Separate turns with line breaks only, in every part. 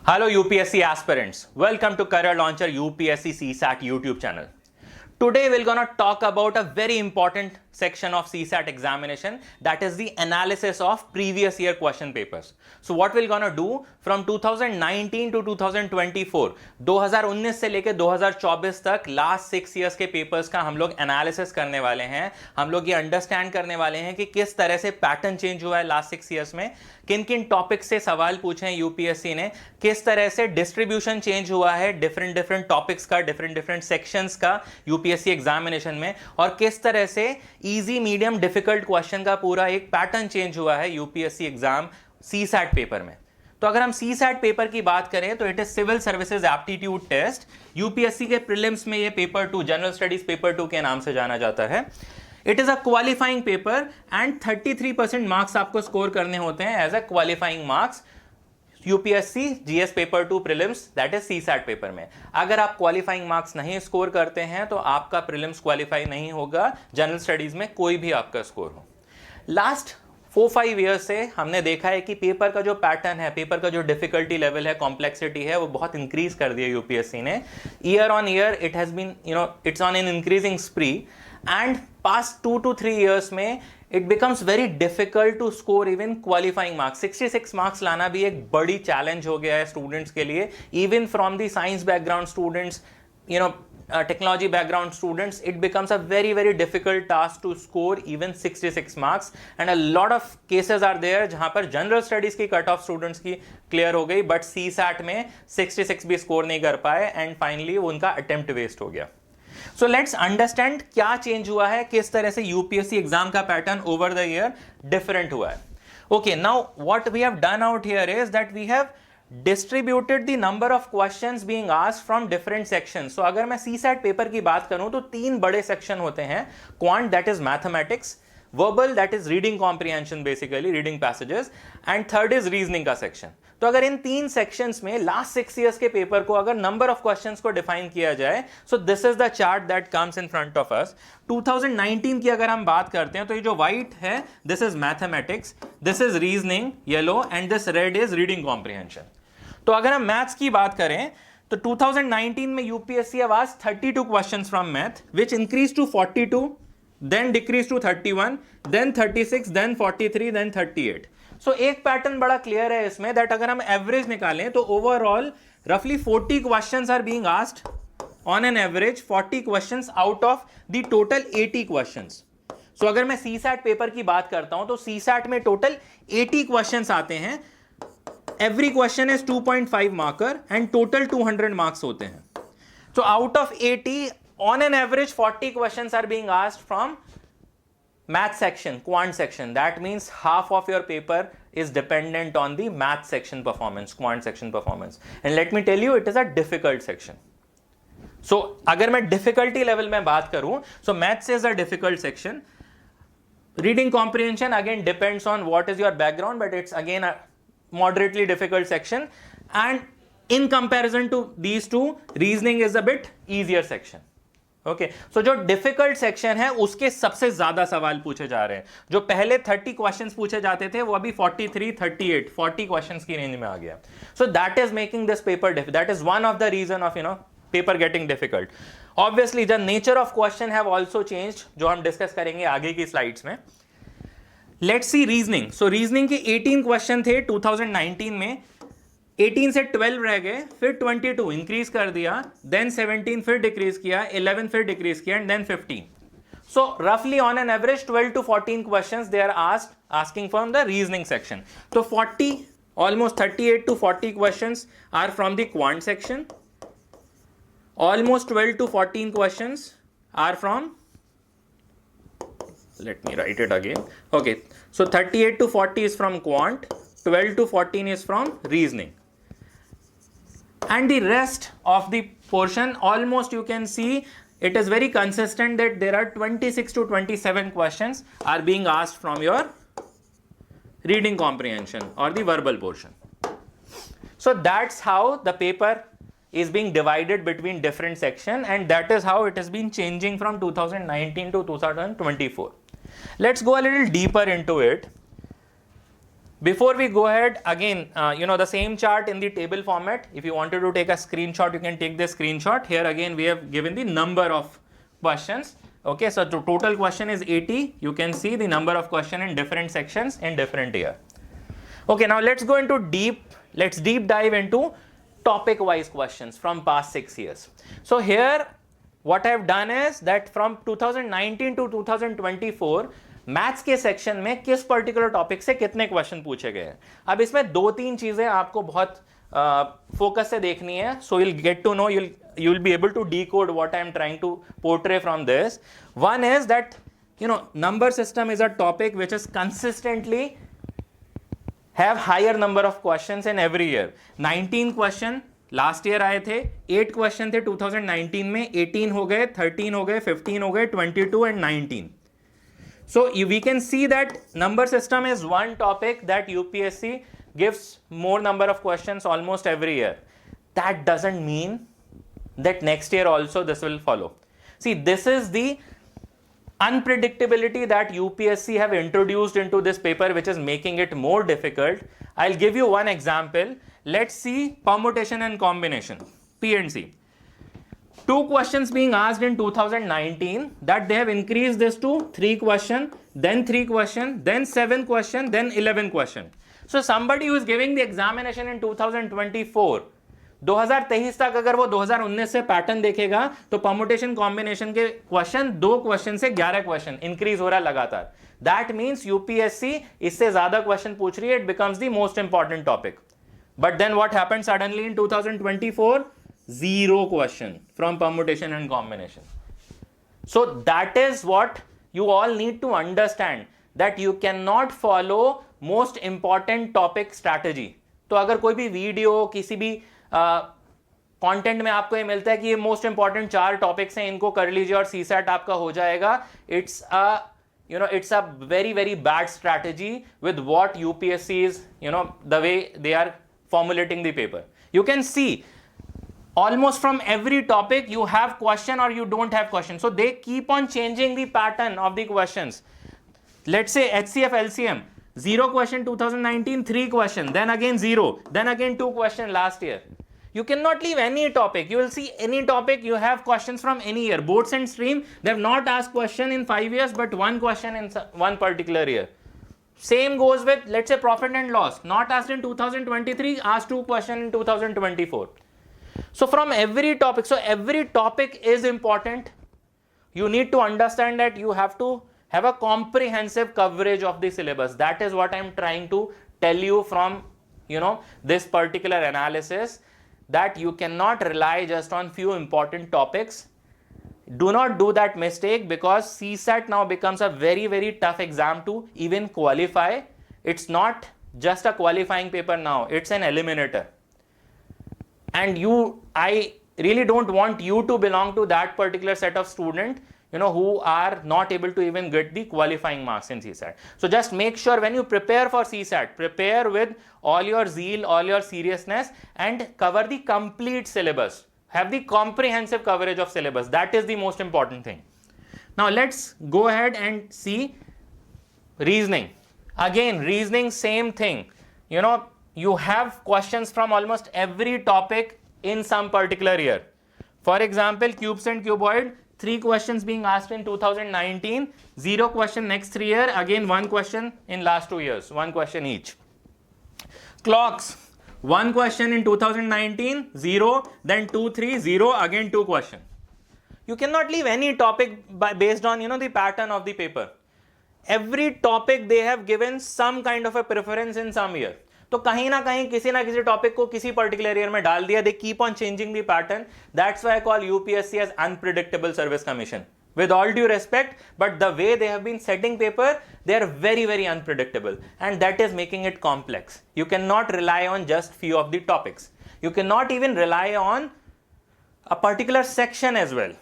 Hello UPSC aspirants, welcome to Career Launcher UPSC CSAT YouTube channel. Today we're gonna talk about a very important section of CSAT examination, that is the analysis of previous year question papers. So what we're gonna do from 2019 to 2024, 2019 से लेके 2024 तक last 6 years के papers का हम लोग analysis करने वाले हैं. हम लोग ये अंडरस्टैंड करने वाले हैं कि किस तरह से पैटर्न चेंज हुआ है लास्ट 6 इयर्स में, किन किन टॉपिक से सवाल पूछे हैं यूपीएससी ने, किस तरह से डिस्ट्रीब्यूशन चेंज हुआ है डिफरेंट टॉपिक्स का, डिफरेंट सेक्शंस का यूपीएससी एग्जामिनेशन में, और किस तरह से इजी मीडियम डिफिकल्ट क्वेश्चन का पूरा एक पैटर्न चेंज हुआ है यूपीएससी एग्जाम सीसैट पेपर में. तो अगर हम सीसैट पेपर की बात करें तो it is civil services aptitude test. UPSC के प्रीलिम्स में ये पेपर 2, जनरल स्टडीज पेपर 2 के नाम से जाना जाता है. It is a qualifying paper and 33% marks आपको स्कोर करने होते हैं as a qualifying marks UPSC GS paper 2 prelims, that is CSAT paper में. अगर आप क्वालिफाइंग मार्क्स नहीं स्कोर करते हैं तो आपका प्रीलिम्स क्वालिफाई नहीं होगा, जनरल स्टडीज में कोई भी आपका स्कोर हो. लास्ट 4-5 ईयर्स से हमने देखा है कि पेपर का जो पैटर्न है, पेपर का जो डिफिकल्टी लेवल है, कॉम्प्लेक्सिटी है, वो बहुत इंक्रीज कर दिया यूपीएससी ने. Year on year it has been it's on an increasing spree, and past 2 to 3 years में it becomes very difficult to score even qualifying marks. 66 marks लाना भी एक बड़ी चैलेंज हो गया है स्टूडेंट्स के लिए. even from the science background students, technology background students, it becomes a very difficult task to score even 66 marks, and a lot of cases are there जहां पर जनरल स्टडीज की कट ऑफ स्टूडेंट्स की clear हो गई, but CSAT में 66 भी score नहीं कर पाए, एंड फाइनली उनका अटेम्प्ट वेस्ट हो गया. So let's understand क्या चेंज हुआ है, किस तरह से यूपीएससी एग्जाम का pattern over the year different हुआ है. Okay, now what we have done out here is that we have distributed the number of questions being asked from different sections. So अगर मैं CSAT पेपर की बात करूं तो 3 बड़े सेक्शन होते हैं. Quant, that is mathematics, verbal, that is reading comprehension, basically reading passages, and third is reasoning का सेक्शन. तो अगर इन 3 सेक्शंस में लास्ट 6 इयर्स के पेपर को अगर नंबर ऑफ क्वेश्चंस को डिफाइन किया जाए, so this is the chart that comes in front of us. 2019 की अगर हम बात करते हैं तो ये जो व्हाइट है, this is mathematics, this is reasoning yellow, and this red is reading comprehension. तो अगर हम मैथ्स की बात करें तो 2019 में UPSC have asked 32 questions from math, which increase to 42, then decrease to 31, then 36, then 43, then 38. So एक पैटर्न बड़ा क्लियर है इसमें, दैट अगर हम एवरेज निकालें तो ओवरऑल रफली 40 questions are being asked on an average, 40 questions out of the total 80 questions. So अगर मैं सीसैट पेपर की बात करता हूं तो सीसैट में टोटल 80 क्वेश्चंस आते हैं. Every question is 2.5 marker and total 200 marks होते हैं. So out of 80, on an average 40 questions are being asked from math section, quant section. That means half of your paper is dependent on the math section performance, quant section performance. And let me tell you, it is a difficult section. So अगर मैं difficulty level में बात करूं, so maths is a difficult section. Reading comprehension again depends on what is your background, but it's again a moderately difficult section. And in comparison to these two, reasoning is a bit easier section. Okay, so जो difficult section है उसके सबसे ज्यादा सवाल पूछे जा रहे हैं. जो पहले 30 क्वेश्चंस पूछे जाते थे वो अभी 43, 38, 40 क्वेश्चंस की रेंज में आ गया. So that is making this paper difficult. That is one of the reason of paper getting difficult. Obviously the nature of question have also changed, जो हम डिस्कस करेंगे आगे की स्लाइड्स में. Let's see reasoning. So reasoning के 18 question थे 2019 में. 18 से 12 रह गए, फिर 22 इंक्रीज कर दिया, देन 17 फिर डिक्रीज किया, 11 फिर डिक्रीज किया, एंड देन 15. सो रफली on an average 12 to 14 questions they are asking from the reasoning section. तो 40, almost 38 to 40 questions are from the quant section. Almost 12 to 14 questions are from, let me write it again. Okay, so 38 to 40 is from quant, 12 to 14 is from reasoning. And the rest of the portion, almost you can see it is very consistent that there are 26 to 27 questions are being asked from your reading comprehension or the verbal portion. So that's how the paper is being divided between different sections, and that is how it has been changing from 2019 to 2024. Let's go a little deeper into it. Before we go ahead, again, the same chart in the table format. If you wanted to take a screenshot, you can take the screenshot. Here again, we have given the number of questions. Okay, so the total question is 80. You can see the number of question in different sections in different year. Okay, now let's go into let's deep dive into topic wise questions from past 6 years. So here, what I have done is that from 2019 to 2024, maths के section में किस particular topic से कितने question पूछे गए हैं. अब इसमें दो तीन चीजें आपको बहुत फोकस से देखनी है. सो you'll get to know, you'll be able to decode what I am trying to portray from this. One is that number system is a topic which is consistently have higher number of questions in every year. 19 question last year आए थे, 8 question थे 2019 में, 18 हो गए, 13 हो गए, 15 हो गए, 22 and 19. So we can see that number system is one topic that UPSC gives more number of questions almost every year. That doesn't mean that next year also this will follow. See, this is the unpredictability that UPSC have introduced into this paper, which is making it more difficult. I'll give you one example. Let's see permutation and combination, P&C. 2 questions being asked in 2019, that they have increased this to 3 question, then 3 question, then 7 question, then 11 question. So somebody who is giving the examination in 2024, 2023 तक अगर वो 2019 से pattern देखेगा तो permutation combination के question 2 question से 11 question increase हो रहा है लगातार. दैट मीन्स यूपीएससी इससे ज्यादा क्वेश्चन पूछ रही है. It becomes the most important topic. But then what happened suddenly in 2024? 0 question from permutation and combination. So that is what you all need to understand, that you cannot follow most important topic strategy. तो अगर कोई भी video किसी भी content में आपको ये मिलता है कि ये मोस्ट इंपॉर्टेंट 4 टॉपिक्स हैं, इनको कर लीजिए और सीसैट आपका हो जाएगा, it's a very very bad strategy with what UPSC is, the way they are formulating the paper. You can see almost from every topic you have question or you don't have question. So they keep on changing the pattern of the questions. Let's say HCF LCM, 0 question 2019, 3 question, then again 0, then again 2 question last year. You cannot leave any topic. You will see any topic, you have questions from any year. Boards and stream, they have not asked question in 5 years, but 1 question in one particular year. Same goes with, let's say, profit and loss, not asked in 2023, asked 2 question in 2024. So from every topic, so every topic is important. You need to understand that you have to have a comprehensive coverage of the syllabus. That is what I am trying to tell you from this particular analysis, that you cannot rely just on few important topics. Do not do that mistake, because CSAT now becomes a very very tough exam to even qualify. It's not just a qualifying paper now, it's an eliminator. And I really don't want you to belong to that particular set of student who are not able to even get the qualifying marks in CSAT. So just make sure when you prepare for CSAT, prepare with all your zeal, all your seriousness, and cover the complete syllabus. Have the comprehensive coverage of syllabus. That is the most important thing. Now let's go ahead and see reasoning. Again, reasoning, same thing. You have questions from almost every topic in some particular year. For example, cubes and cuboid, 3 questions being asked in 2019, 0 question next 3 years, again 1 question in last 2 years, 1 question each. Clocks, 1 question in 2019, 0, then 2, 3, 0, again 2 question. You cannot leave any topic based on the pattern of the paper. Every topic they have given some kind of a preference in some year. तो कहीं ना कहीं किसी ना किसी topic को किसी particular year में डाल दिया. They keep on changing the pattern. That's why I call UPSC as unpredictable service commission. With all due respect, but the way they have been setting paper, they are very very unpredictable, and that is making it complex. You cannot rely on just few of the topics. You cannot even rely on a particular section as well.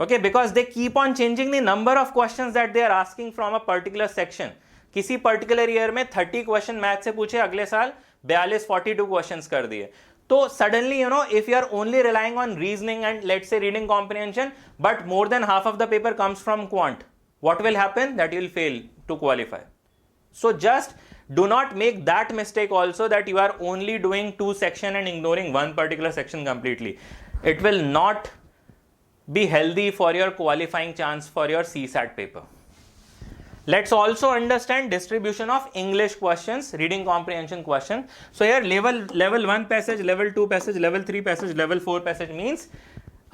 Okay, because they keep on changing the number of questions that they are asking from a particular section. किसी particular year में 30 question math से पूछे, अगले साल 42 questions कर दिए. तो suddenly if you are only relying on reasoning and let's say reading comprehension, but more than half of the paper comes from quant, what will happen? That you will fail to qualify. So just do not make that mistake also, that you are only doing 2 sections and ignoring one particular section completely. It will not be healthy for your qualifying chance for your CSAT paper. Let's also understand distribution of English questions, reading comprehension question. So here level 1 passage, level 2 passage, level 3 passage, level 4 passage means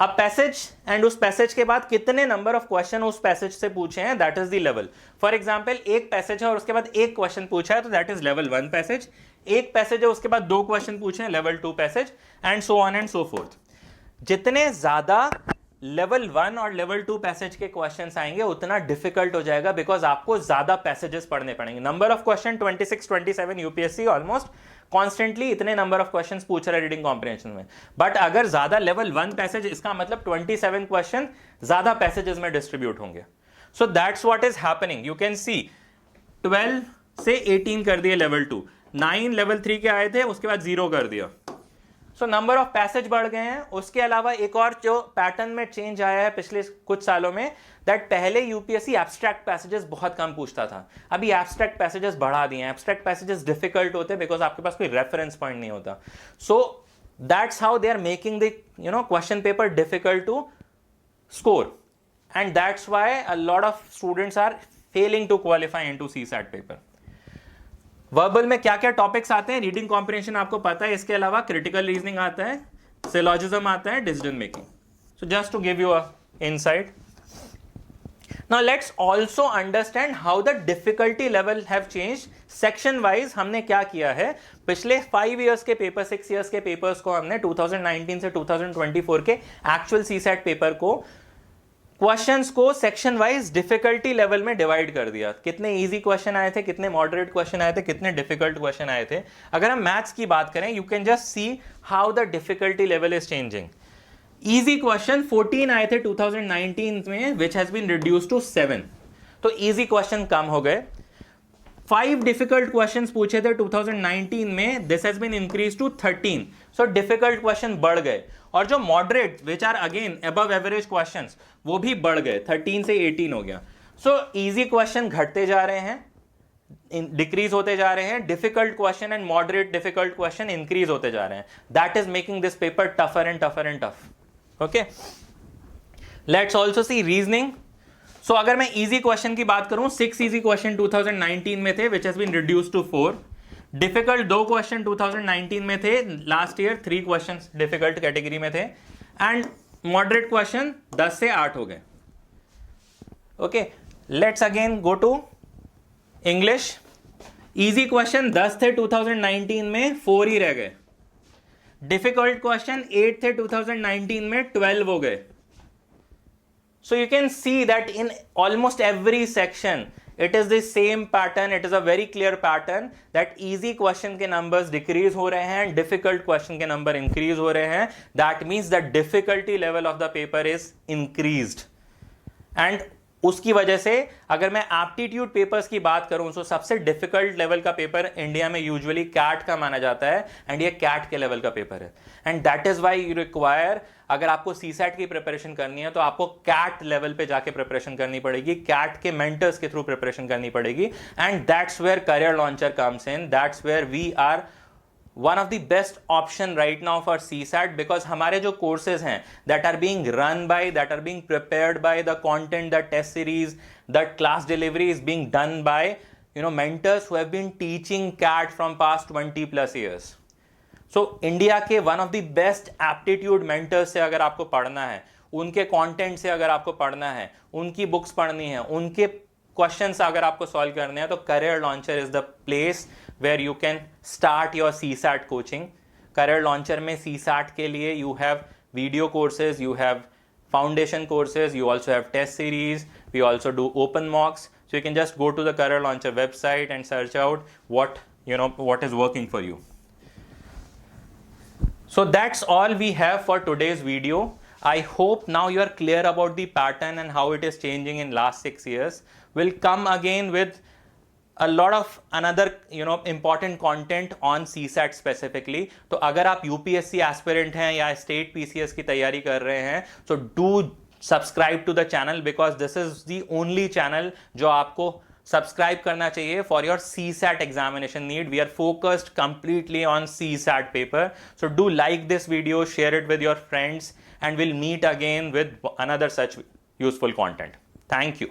अब passage and उस passage के बाद कितने number of question उस passage से पूछे हैं, that is the level. For example एक पैसेज है और उसके बाद एक क्वेश्चन पूछा है, तो दैट इज लेवल 1 पैसेज. एक पैसेज है उसके बाद 2 क्वेश्चन पूछे हैं, level 2 passage, and so on and so fourth. जितने ज्यादा लेवल 1 और लेवल 2 पैसेज के क्वेश्चंस आएंगे उतना डिफिकल्ट हो जाएगा, बिकॉज आपको ज्यादा पैसेजेस पढ़ने पड़ेंगे. Number of question 26 27 UPSC almost constantly इतने नंबर ऑफ क्वेश्चंस पूछ रहा है रीडिंग कॉम्प्रिहेंशन में. बट अगर ज्यादा लेवल 1 पैसेज, इसका मतलब 27 क्वेश्चन ज्यादा पैसेजेस में डिस्ट्रीब्यूट होंगे. So that's what is happening. You can see 12 से 18 कर दिए लेवल 2, 9 लेवल 3 के आए थे, उसके बाद 0 कर दिया. सो नंबर ऑफ पैसेज बढ़ गए हैं. उसके अलावा एक और जो पैटर्न में चेंज आया है पिछले कुछ सालों में, दैट पहले यूपीएससी एब्स्ट्रैक्ट पैसेजेस बहुत कम पूछता था, अभी एब्स्ट्रैक्ट पैसेजेस बढ़ा दिए हैं. एब्स्ट्रैक्ट पैसेजेस डिफिकल्ट होते हैं बिकॉज आपके पास कोई रेफरेंस पॉइंट नहीं होता. So that's how they are making the question paper difficult to score, and that's why a lot of students are failing to qualify into CSAT paper. Verbal में क्या क्या topics आते हैं? Reading comprehension आपको पता है, इसके अलावा क्रिटिकल रीजनिंग आता है, सिलॉजिज्म आता है, decision making. So just to give you a insight. Now let's also understand how the difficulty level have changed. Section wise हमने क्या किया है, पिछले 5 इयर्स के पेपर, 6 इयर्स के पेपर्स को हमने 2019 से 2024 के एक्चुअल सीसैट पेपर को, क्वेश्चंस को सेक्शन वाइज डिफिकल्टी लेवल में डिवाइड कर दिया. कितने इजी क्वेश्चन आए थे, कितने मॉडरेट क्वेश्चन आए थे, कितने डिफिकल्ट क्वेश्चन आए थे. अगर हम मैथ्स की बात करें, you can just see how the difficulty level is changing. Easy question 14 आए थे 2019 में, which has been reduced to 7. तो इजी क्वेश्चन कम हो गए. 5 डिफिकल्ट क्वेश्चंस पूछे थे 2019 में, this has been increase to 13. So difficult question बढ़ गए, और जो moderate which are again above average questions वो भी बढ़ गए, 13 से 18 हो गया. सो इजी क्वेश्चन घटते जा रहे हैं, डिक्रीज होते जा रहे हैं. Difficult question and moderate difficult question increase होते जा रहे हैं. That is making this paper tougher and tougher and tough. Okay, let's also see reasoning. So अगर मैं इजी क्वेश्चन की बात करूं, 6 इजी क्वेश्चन 2019 में थे, which has been reduced to 4. Difficult 2 question 2019 में थे, last year 3 question difficult category में थे, एंड मॉडरेट क्वेश्चन 10 से 8 हो गए. Okay, let's again go to English. Easy question 10 थे 2019 में, 4 ही रह गए. डिफिकल्ट क्वेश्चन 8 थे 2019 में, 12 हो गए. So you can see that in almost every section it is the same pattern. It is a very clear pattern that easy question के numbers decrease हो रहे हैं, difficult question के number increase हो रहे हैं. That means the difficulty level of the paper is increased. And उसकी वजह से अगर मैं एप्टीट्यूड पेपर्स की बात करूं, तो सबसे डिफिकल्ट लेवल का पेपर इंडिया में यूजुअली कैट का माना जाता है, एंड ये कैट के लेवल का पेपर है. And that is why you require, अगर आपको सीसैट की प्रिपरेशन करनी है तो आपको कैट लेवल पे जाके प्रिपरेशन करनी पड़ेगी, कैट के मेंटर्स के थ्रू प्रिपरेशन करनी पड़ेगी. And that's where Career Launcher comes in. That's where we are one of the best option right now for CSAT, because हमारे जो courses हैं that are being run by, that are being prepared by, the content, the test series, the class delivery is being done by mentors who have been teaching CAT from past 20 plus years. So India के one of the best aptitude mentors से अगर आपको पढ़ना है, उनके content से अगर आपको पढ़ना है, उनकी books पढ़नी है, उनके questions अगर आपको solve करने हैं, तो Career Launcher is the place where you can start your CSAT coaching. Career Launcher में CSAT के लिए you have video courses, you have foundation courses, you also have test series, we also do open mocks. So you can just go to the Career Launcher website and search out what is working for you. So that's all we have for today's video. I hope now you are clear about the pattern and how it is changing in last 6 years. We'll come again with a lot of another important content on CSAT specifically. तो अगर आप UPSC aspirant हैं या state PCS की तैयारी कर रहे हैं, so do subscribe to the channel because this is the only channel जो आपको सब्सक्राइब करना चाहिए for your CSAT examination need. We are focused completely on CSAT paper. So do like this video, share it with your friends, and we'll meet again with another such useful content. Thank you.